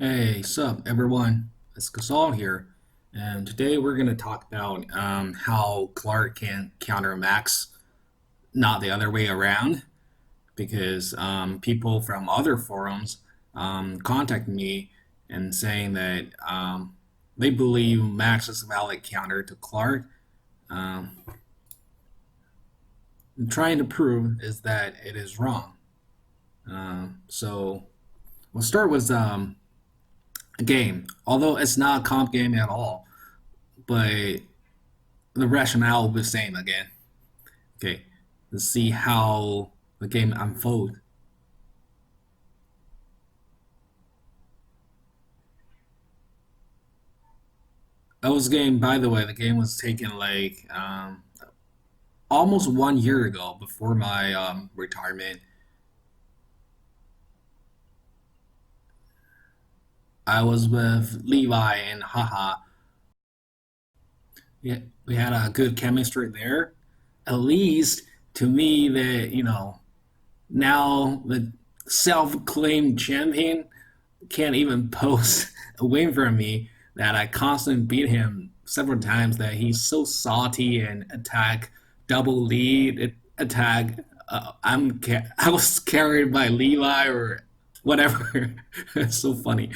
Hey, sup everyone? It's Gasol here, and today we're going to talk about how Clark can counter Max, not the other way around, because people from other forums contact me and saying that they believe Max is a valid counter to Clark. Um, I'm trying to prove is that it is wrong. So we'll start with a game, although it's not a comp game at all, but the rationale will be the same again. Okay, let's see how the game unfolds. That was game, by the way. The game was taken like almost 1 year ago before my retirement. I was with Levi and haha. Yeah, we had a good chemistry there. At least to me, that now the self-claimed champion can't even post a win for me that I constantly beat him several times that he's so salty and attack double lead attack. I was carried by Levi or whatever. It's so funny.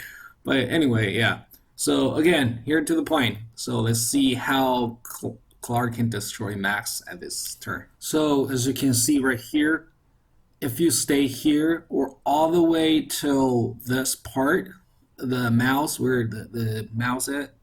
But anyway, yeah. So again, here to the point. So let's see how Clark can destroy Max at this turn. So as you can see right here, if you stay here or all the way till this part, the mouse where the mouse at,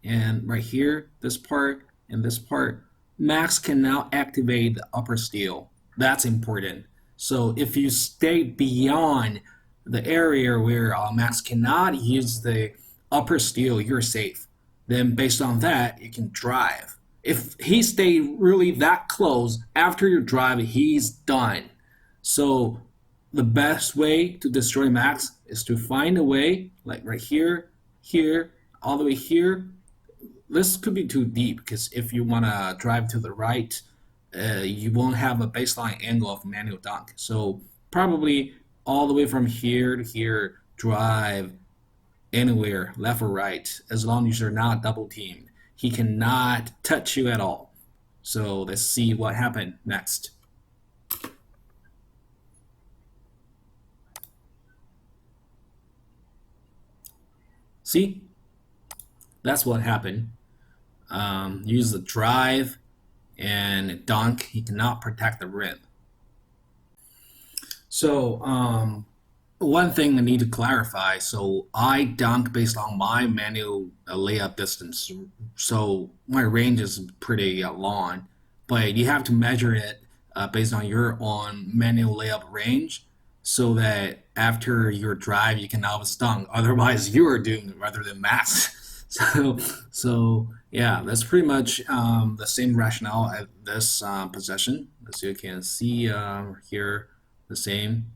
and right here, this part and this part, Max can now activate the upper steel. That's important. So if you stay beyond the area where Max cannot use the upper steel, you're safe. Then based on that, you can drive. If he stayed really that close after your drive, he's done. So the best way to destroy Max is to find a way, like right here, here, all the way here. This could be too deep because if you want to drive to the right, you won't have a baseline angle of manual dunk. So probably all the way from here to here, drive anywhere, left or right, as long as you're not double teamed. He cannot touch you at all. So let's see what happened next. See, that's what happened. Use the drive and dunk. He cannot protect the rim. So one thing I need to clarify. So I dunk based on my manual layup distance. So my range is pretty long, but you have to measure it based on your own manual layup range, so that after your drive you can always dunk. Otherwise, you are doomed rather than Max. So yeah, that's pretty much the same rationale at this possession. As you can see here, the same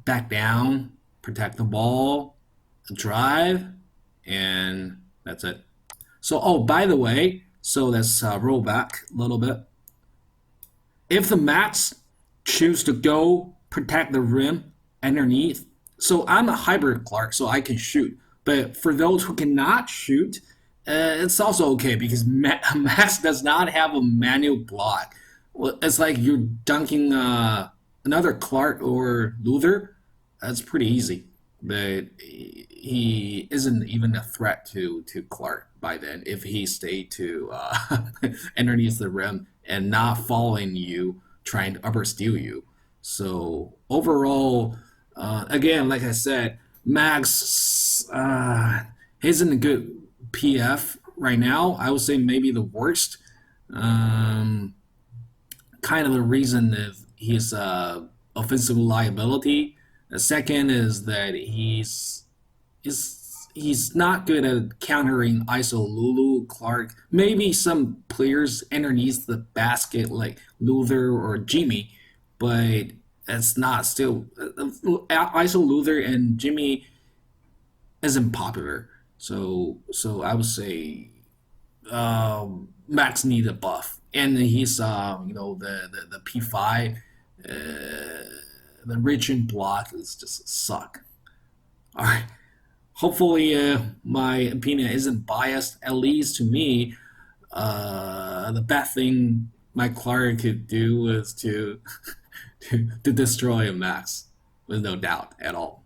back down, protect the ball, drive, and that's it. So, oh, by the way, so let's roll back a little bit. If the Mets choose to go protect the rim underneath, so I'm a hybrid Clark, so I can shoot. But for those who cannot shoot, it's also okay because Max does not have a manual block. Well, it's like you're dunking another Clark or Luther. That's pretty easy, but he isn't even a threat to Clark by then if he stayed to underneath the rim and not following you, trying to upper steal you. So overall, again, like I said, Max isn't a good PF right now. I would say maybe the worst. Um, Kind of the reason is he's offensive liability. The second is that he's not good at countering ISO Lulu Clark. Maybe some players underneath the basket like Luther or Jimmy, but it's not still ISO Luther and Jimmy isn't popular. So I would say Max need a buff, and he's the P5, the rich and block is just suck. All right, hopefully my opinion isn't biased. At least to me, the best thing Mike Clark could do was to to destroy Max, with no doubt at all.